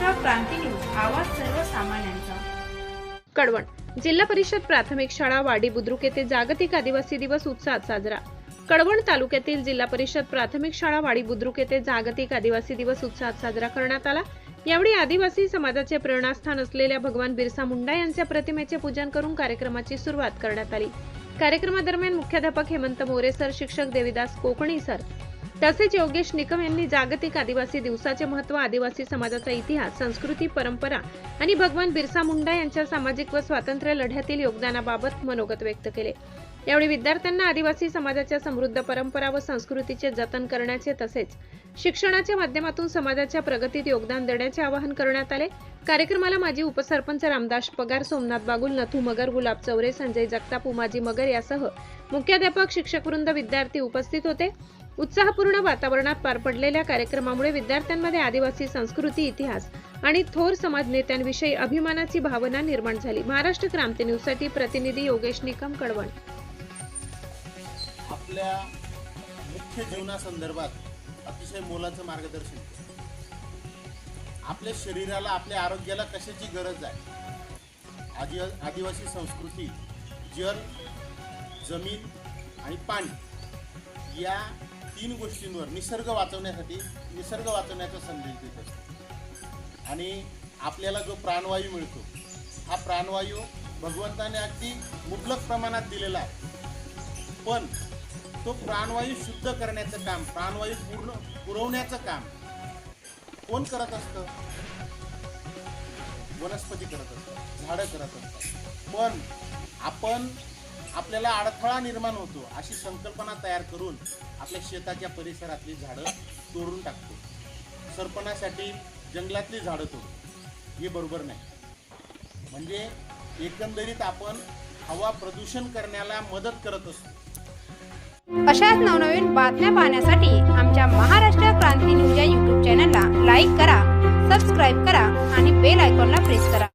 महाराष्ट्र क्रांती news, आवाज सर्वसामान्यांचा। कडवण जिल्हा परिषद प्राथमिक शाळा वाडी बुद्रुक येथे जागतिक आदिवासी दिवस उत्साहात साजरा। कडवण तालुक्यातील जिल्हा परिषद प्राथमिक शाळा वाडी बुद्रुक येथे जागतिक आदिवासी दिवस उत्साहात साजरा करण्यात आला। यावेळी आदिवासी समाजाचे प्रेरणास्थान असलेल्या भगवान बिरसा मुंडा यांच्या प्रतिमेचे पूजन करून कार्यक्रमाची सुरुवात करण्यात आली। कार्यक्रमादरम्यान मुख्याध्यापक हेमंत मोरे सर, शिक्षक देविदास कोकणी सर तसेच योगेश निकम यांनी जागतिक आदिवासी दिवसाचे महत्त्व, आदिवासी समाजाचा इतिहास, संस्कृती, परंपरा आणि भगवान बिरसा मुंडा यांच्या सामाजिक व स्वातंत्र्य लढ्यातील योगदानाबाबत मनोगत व्यक्त केले। यावेळी विद्यार्थ्यांना आदिवासी समाजाच्या समृद्ध परंपरा व संस्कृतीचे जतन करण्याचे तसेच शिक्षणाच्या माध्यमातून समाजाच्या प्रगतीत योगदान देण्याचे आवाहन करण्यात आले। कार्यक्रमाला माजी उपसरपंच रामदास पगार, सोमनाथ बागुल, नथू मगर, गुलाब चौरे, संजय जगताप, उमाजी मगर यासह मुख्याध्यापक, शिक्षकवृंद, विद्यार्थी उपस्थित होते। उत्साहपूर्ण वातावरणात पार पडलेल्या कार्यक्रमामुळे विद्यार्थ्यांमध्ये आदिवासी संस्कृती, इतिहास आणि थोर समाज नेत्यांविषयी अभिमानाची भावना निर्माण झाली। महाराष्ट्र क्रांती न्यूज साठी प्रतिनिधी योगेश निकम, कडवण। आपल्या मुख्य जीवनासंदर्भात अतिशय मोलाचं मार्गदर्शन। आपल्या शरीराला, आपल्या आरोग्याला कशाची गरज आहे, आदिवासी संस्कृती, जल, जमीन आणि पाणी या तीन गोष्टींवर निसर्ग वाचवण्याचा संदेश देत असतो। आणि आपल्याला जो प्राणवायू मिळतो, हा प्राणवायू भगवंताने अगदी मुबलक प्रमाणात दिलेला आहे, पण तो प्राणवायू शुद्ध करण्याचं काम, प्राणवायू पुरवण्याचं काम कोण करत असतं? वनस्पती करत असतात, झाडं करत असतात। पण आपल्याला अडथळा निर्माण होतो अशी संकल्पना तयार करून आपल्या शेताच्या परिसरातली झाडं तोडून टाकतो। सरपणासाठी जंगलातली झाडं तोडतो, हे बरोबर नाही। म्हणजे एकंदरीत आपण हवा प्रदूषण करण्याला मदत करत असतो। अशाच नवनवीन बातम्या पाहण्यासाठी आमच्या महाराष्ट्र क्रांती न्यूज या YouTube चॅनलला लाईक करा, सबस्क्राईब करा आणि बेल आयकॉनला प्रेस करा।